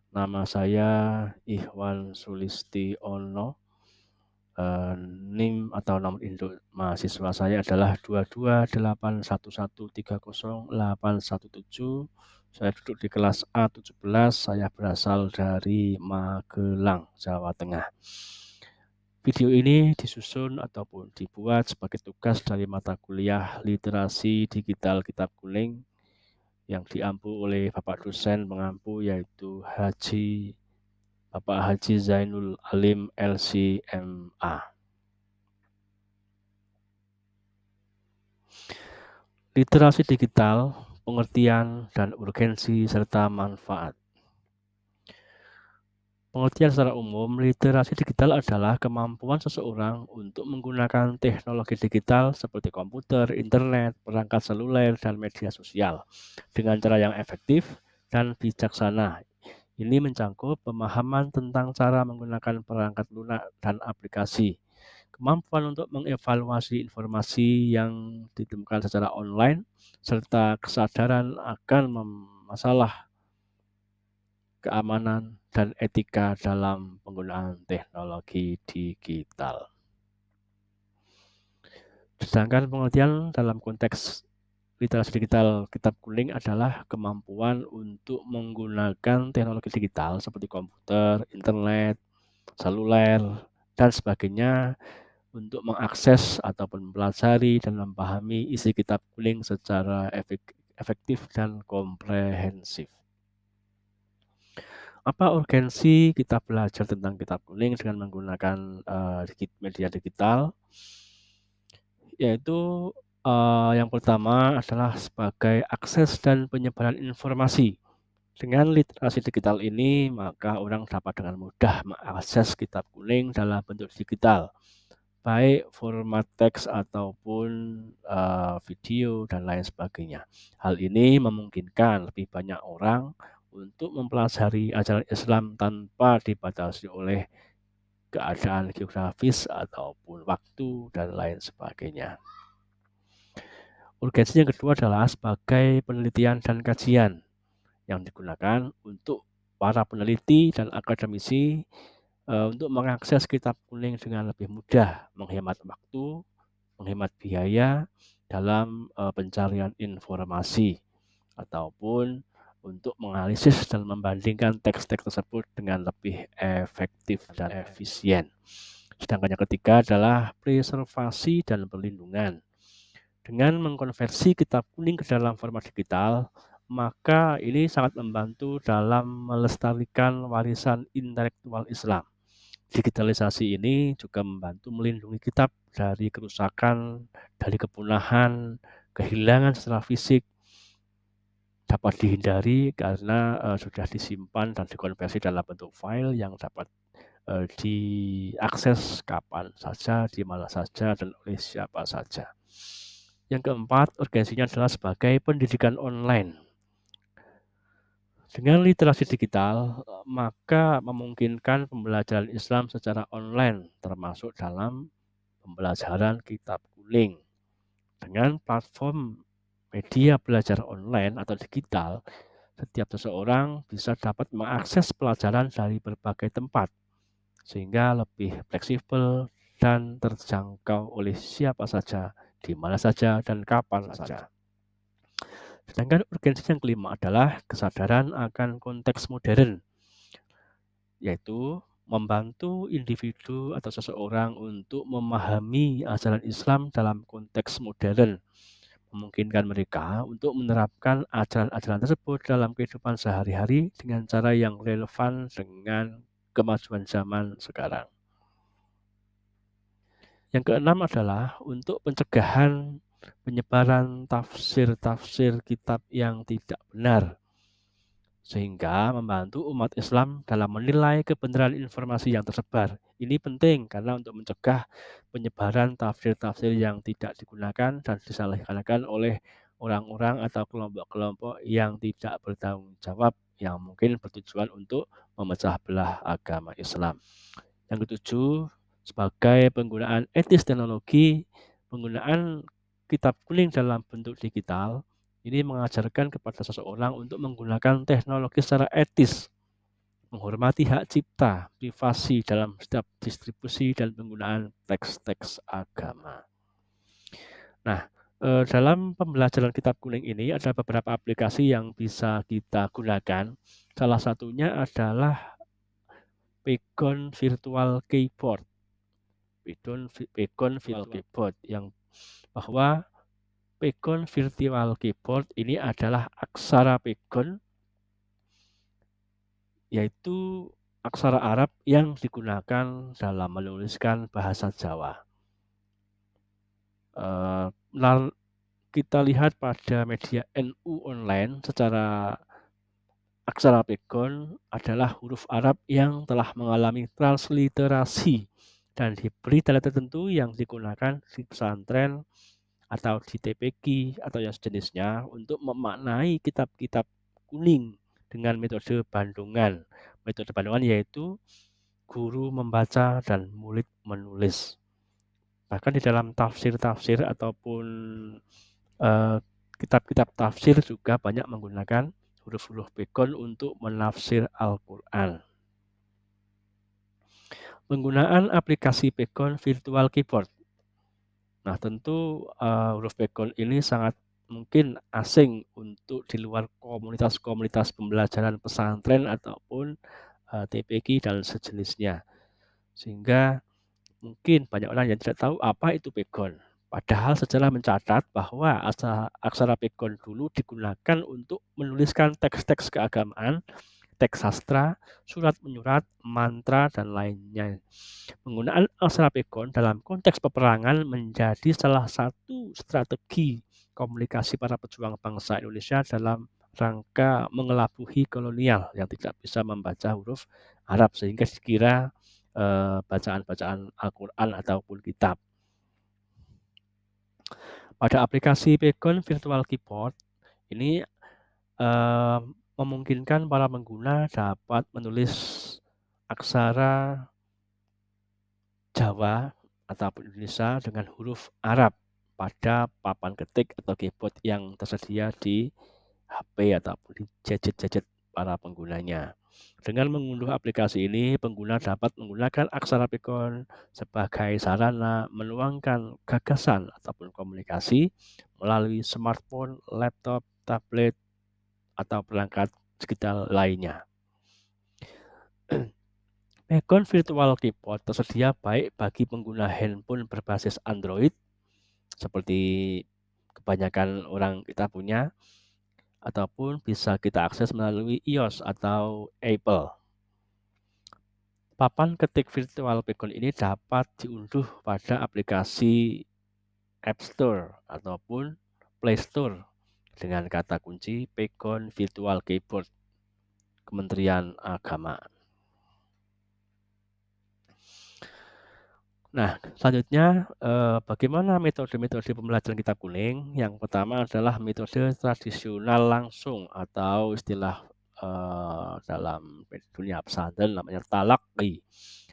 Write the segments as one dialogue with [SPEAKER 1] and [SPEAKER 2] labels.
[SPEAKER 1] Nama saya Ikhwan Sulistiono. NIM atau nomor induk mahasiswa saya adalah 2281130817. Saya duduk di kelas A17. Saya berasal dari Magelang, Jawa Tengah. Video ini disusun ataupun dibuat sebagai tugas dari mata kuliah Literasi Digital Kitab Kuning yang diampu oleh Bapak dosen pengampu, yaitu Bapak Haji Zainul Alim LC.MA. Literasi digital, pengertian dan urgensi serta manfaat. Pengertian secara umum, literasi digital adalah kemampuan seseorang untuk menggunakan teknologi digital seperti komputer, internet, perangkat seluler, dan media sosial dengan cara yang efektif dan bijaksana. Ini mencakup pemahaman tentang cara menggunakan perangkat lunak dan aplikasi, kemampuan untuk mengevaluasi informasi yang ditemukan secara online, serta kesadaran akan masalah keamanan dan etika dalam penggunaan teknologi digital. Sedangkan pengertian dalam konteks literasi digital kitab kuning adalah kemampuan untuk menggunakan teknologi digital seperti komputer, internet, seluler, dan sebagainya untuk mengakses ataupun mempelajari dan memahami isi kitab kuning secara efektif dan komprehensif. Apa urgensi kita belajar tentang kitab kuning dengan menggunakan media digital? Yaitu yang pertama adalah sebagai akses dan penyebaran informasi. Dengan literasi digital ini, maka orang dapat dengan mudah mengakses kitab kuning dalam bentuk digital, baik format teks ataupun video dan lain sebagainya. Hal ini memungkinkan lebih banyak orang untuk mempelajari ajaran Islam tanpa dibatasi oleh keadaan geografis ataupun waktu dan lain sebagainya. Urgensi yang kedua adalah sebagai penelitian dan kajian yang digunakan untuk para peneliti dan akademisi untuk mengakses kitab kuning dengan lebih mudah, menghemat waktu, menghemat biaya dalam pencarian informasi ataupun untuk menganalisis dan membandingkan teks-teks tersebut dengan lebih efektif dan efisien. Sedangkan yang ketiga adalah preservasi dan perlindungan. Dengan mengkonversi kitab kuning ke dalam format digital, maka ini sangat membantu dalam melestarikan warisan intelektual Islam. Digitalisasi ini juga membantu melindungi kitab dari kerusakan, dari kepunahan, kehilangan secara fisik, dapat dihindari karena sudah disimpan dan dikonversi dalam bentuk file yang dapat diakses kapan saja, di mana saja, dan oleh siapa saja. Yang keempat, urgensinya adalah sebagai pendidikan online. Dengan literasi digital, maka memungkinkan pembelajaran Islam secara online, termasuk dalam pembelajaran kitab kuning. Dengan platform media belajar online atau digital, setiap seseorang bisa dapat mengakses pelajaran dari berbagai tempat, sehingga lebih fleksibel dan terjangkau oleh siapa saja, di mana saja, dan kapan saja. Sedangkan urgensi yang kelima adalah kesadaran akan konteks modern, yaitu membantu individu atau seseorang untuk memahami ajaran Islam dalam konteks modern, memungkinkan mereka untuk menerapkan ajaran-ajaran tersebut dalam kehidupan sehari-hari dengan cara yang relevan dengan kemajuan zaman sekarang. Yang keenam adalah untuk pencegahan penyebaran tafsir-tafsir kitab yang tidak benar, sehingga membantu umat Islam dalam menilai kebenaran informasi yang tersebar. Ini penting karena untuk mencegah penyebaran tafsir-tafsir yang tidak digunakan dan disalahgunakan oleh orang-orang atau kelompok-kelompok yang tidak bertanggung jawab, yang mungkin bertujuan untuk memecah belah agama Islam. Yang ketujuh, sebagai penggunaan etis teknologi, penggunaan kitab kuning dalam bentuk digital ini mengajarkan kepada seseorang untuk menggunakan teknologi secara etis menghormati hak cipta, privasi dalam setiap distribusi dan penggunaan teks-teks agama. Nah, dalam pembelajaran kitab kuning ini ada beberapa aplikasi yang bisa kita gunakan. Salah satunya adalah Pegon Virtual Keyboard. Pegon Virtual Keyboard yang bahwa Pegon Virtual Keyboard ini adalah aksara Pegon, yaitu aksara Arab yang digunakan dalam menuliskan bahasa Jawa. Kita lihat pada media NU online secara aksara Pegon adalah huruf Arab yang telah mengalami transliterasi dan diberi tanda tertentu yang digunakan di pesantren atau di TPQ atau yang sejenisnya untuk memaknai kitab-kitab kuning dengan metode Bandungan. Metode Bandungan yaitu guru membaca dan murid menulis. Bahkan di dalam tafsir-tafsir ataupun kitab-kitab tafsir juga banyak menggunakan huruf-huruf Pegon untuk menafsir Al-Quran. Penggunaan aplikasi Pegon Virtual Keyboard. Nah, tentu huruf Pegon ini sangat mungkin asing untuk di luar komunitas-komunitas pembelajaran pesantren ataupun TPQ dan sejenisnya. Sehingga mungkin banyak orang yang tidak tahu apa itu Pegon. Padahal sejarah mencatat bahwa aksara Pegon dulu digunakan untuk menuliskan teks-teks keagamaan, teks sastra, surat menyurat, mantra, dan lainnya. Penggunaan aksara Pegon dalam konteks peperangan menjadi salah satu strategi komunikasi para pejuang bangsa Indonesia dalam rangka mengelabuhi kolonial yang tidak bisa membaca huruf Arab sehingga dikira bacaan-bacaan Al-Quran ataupun kitab. Pada aplikasi Pegon Virtual Keyboard ini memungkinkan para pengguna dapat menulis aksara Jawa ataupun Indonesia dengan huruf Arab pada papan ketik atau keyboard yang tersedia di HP ataupun di gadget-gadget para penggunanya. Dengan mengunduh aplikasi ini, pengguna dapat menggunakan aksara Pegon sebagai sarana menuangkan gagasan ataupun komunikasi melalui smartphone, laptop, tablet, atau perangkat digital lainnya. Pegon Virtual Keyboard tersedia baik bagi pengguna handphone berbasis Android, seperti kebanyakan orang kita punya, ataupun bisa kita akses melalui iOS atau Apple. Papan ketik virtual Pegon ini dapat diunduh pada aplikasi App Store ataupun Play Store dengan kata kunci Pegon Virtual Keyboard Kementerian Agama. Nah, selanjutnya bagaimana metode-metode pembelajaran kitab kuning? Yang pertama adalah metode tradisional langsung atau istilah dalam dunia pesantren namanya talaqi.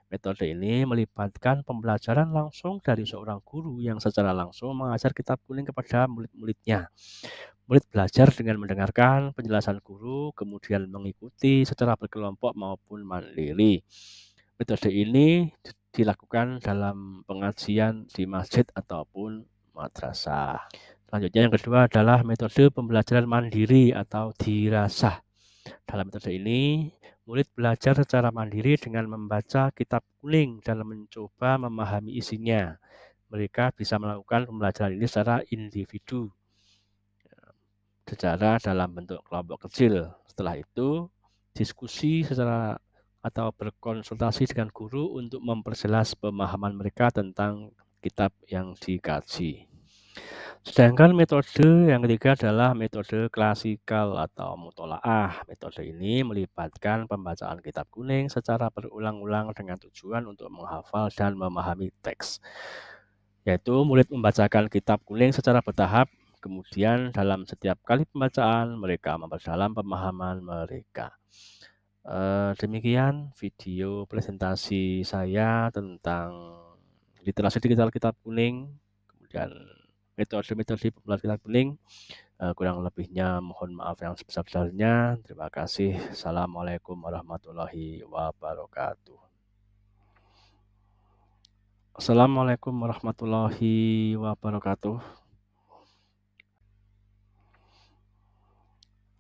[SPEAKER 1] Metode ini melibatkan pembelajaran langsung dari seorang guru yang secara langsung mengajar kitab kuning kepada murid-muridnya. Murid belajar dengan mendengarkan penjelasan guru, kemudian mengikuti secara berkelompok maupun mandiri. Metode ini dilakukan dalam pengajian di masjid ataupun madrasah. Selanjutnya yang kedua adalah metode pembelajaran mandiri atau dirasah. Dalam metode ini, murid belajar secara mandiri dengan membaca kitab kuning dan mencoba memahami isinya. Mereka bisa melakukan pembelajaran ini secara individu, secara dalam bentuk kelompok kecil. Setelah itu, diskusi secara atau berkonsultasi dengan guru untuk memperjelas pemahaman mereka tentang kitab yang dikaji. Sedangkan metode yang ketiga adalah metode klasikal atau mutolaah. Metode ini melibatkan pembacaan kitab kuning secara berulang-ulang dengan tujuan untuk menghafal dan memahami teks. Yaitu murid membacakan kitab kuning secara bertahap, kemudian dalam setiap kali pembacaan mereka memperdalam pemahaman mereka. Demikian video presentasi saya tentang literasi digital kitab kuning, kemudian metode-metode pembelajaran kitab kuning. Kurang lebihnya mohon maaf yang sebesar-besarnya. Terima kasih. Assalamualaikum warahmatullahi wabarakatuh. Assalamualaikum warahmatullahi wabarakatuh.